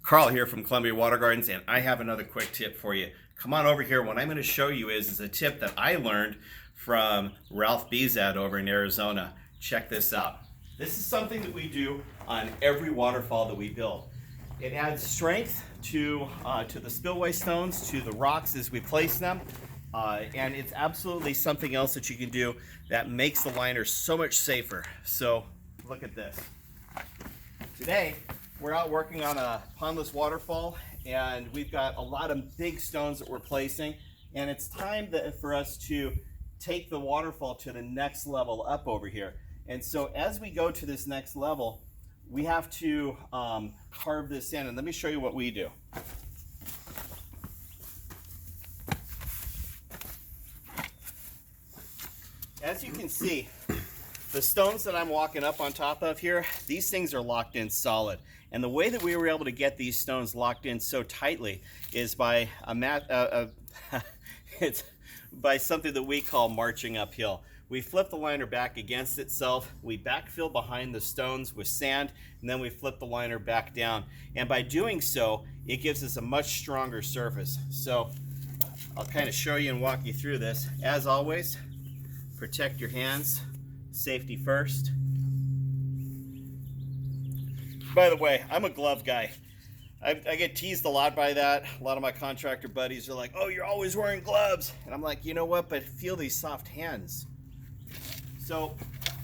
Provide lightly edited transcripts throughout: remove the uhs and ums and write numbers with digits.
Carl here from Columbia Water Gardens, and I have another quick tip for you. Come on over here. What I'm going to show you is a tip that I learned from Ralph Bezat over in Arizona. Check this out. This is something that we do on every waterfall that we build. It adds strength to the spillway stones, to the rocks as we place them, and it's absolutely something else that you can do that makes the liner so much safer. So look at this. Today, we're out working on a pondless waterfall, and we've got a lot of big stones that we're placing, and it's time for us to take the waterfall to the next level up over here. And so as we go to this next level, we have to carve this in, and let me show you what we do. As you can see, the stones that I'm walking up on top of here, these things are locked in solid. And the way that we were able to get these stones locked in so tightly is by it's by something that we call marching uphill. We flip the liner back against itself, we backfill behind the stones with sand, and then we flip the liner back down. And by doing so, it gives us a much stronger surface. So I'll kind of show you and walk you through this. As always, protect your hands, safety first. By the way, I'm a glove guy. I get teased a lot by that. A lot of my contractor buddies are like, oh, you're always wearing gloves. And I'm like, you know what, but feel these soft hands. So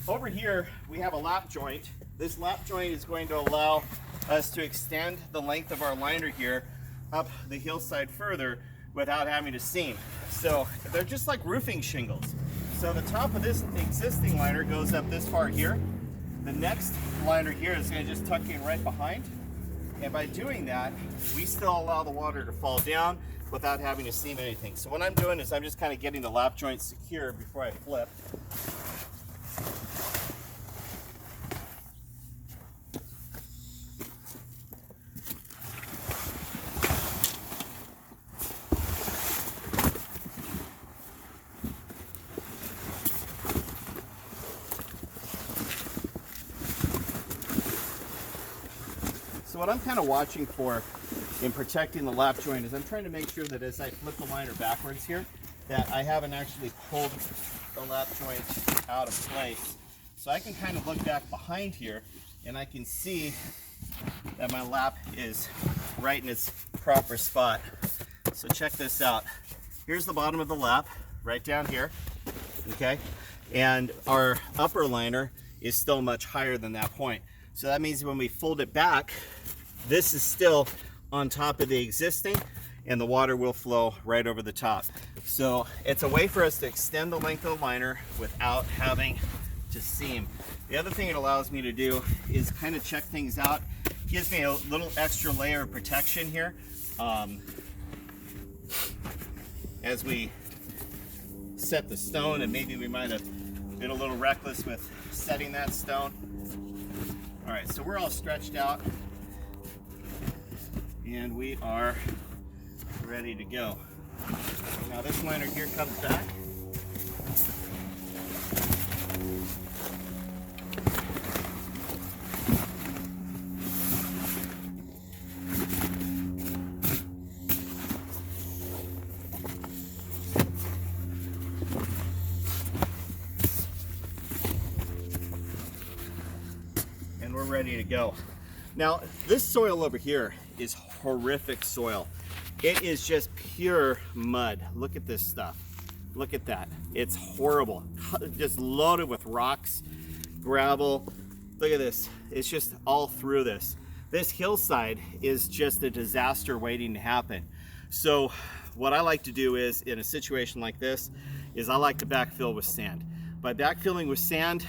over here, we have a lap joint. This lap joint is going to allow us to extend the length of our liner here up the hillside further without having to seam. So they're just like roofing shingles. So the top of this existing liner goes up this far here. The next liner here is going to just tuck in right behind. And by doing that, we still allow the water to fall down without having to seam anything. So what I'm doing is I'm just kind of getting the lap joint secure before I flip. So what I'm kind of watching for in protecting the lap joint is I'm trying to make sure that as I flip the liner backwards here, that I haven't actually pulled the lap joint out of place. So I can kind of look back behind here and I can see that my lap is right in its proper spot. So check this out. Here's the bottom of the lap, right down here, okay? And our upper liner is still much higher than that point. So that means when we fold it back, this is still on top of the existing, and the water will flow right over the top. So it's a way for us to extend the length of the liner without having to seam. The other thing it allows me to do is kind of check things out. It gives me a little extra layer of protection here as we set the stone, and maybe we might have been a little reckless with setting that stone. All right, so we're all stretched out and we are ready to go. Now this liner here comes back. And we're ready to go. Now, this soil over here is horrific soil. It is just pure mud. Look at this stuff. Look at that. It's horrible. Just loaded with rocks, gravel. Look at this. It's just all through this. This hillside is just a disaster waiting to happen. So what I like to do is, in a situation like this, is I like to backfill with sand. By backfilling with sand,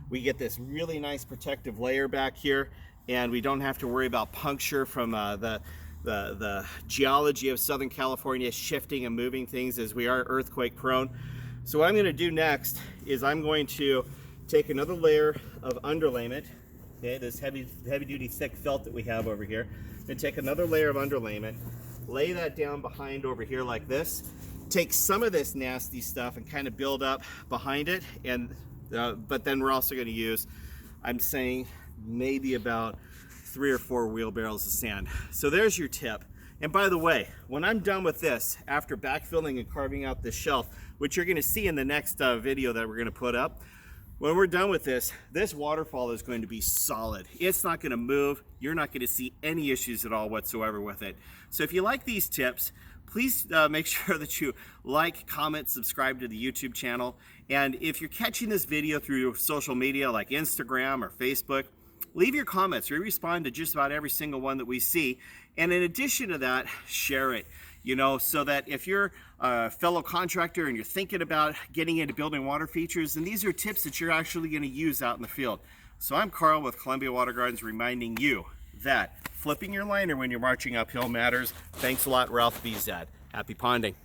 we get this really nice protective layer back here, and we don't have to worry about puncture from the geology of Southern California shifting and moving things, as we are earthquake prone. So what I'm going to do next is I'm going to take another layer of underlayment, okay, this heavy duty thick felt that we have over here, and take another layer of underlayment, lay that down behind over here like this, take some of this nasty stuff and kind of build up behind it, and but then we're also going to use, I'm saying, maybe about 3 or 4 wheelbarrows of sand. So there's your tip. And by the way, when I'm done with this, after backfilling and carving out this shelf, which you're gonna see in the next video that we're gonna put up, when we're done with this waterfall is going to be solid. It's not gonna move. You're not gonna see any issues at all whatsoever with it. So if you like these tips, please make sure that you like, comment, subscribe to the YouTube channel. And if you're catching this video through social media like Instagram or Facebook, leave your comments. We respond to just about every single one that we see. And in addition to that, share it, you know, so that if you're a fellow contractor and you're thinking about getting into building water features, and these are tips that you're actually going to use out in the field. So I'm Carl with Columbia Water Gardens, reminding you that flipping your liner when you're marching uphill matters. Thanks a lot, Ralph BZ. Happy ponding.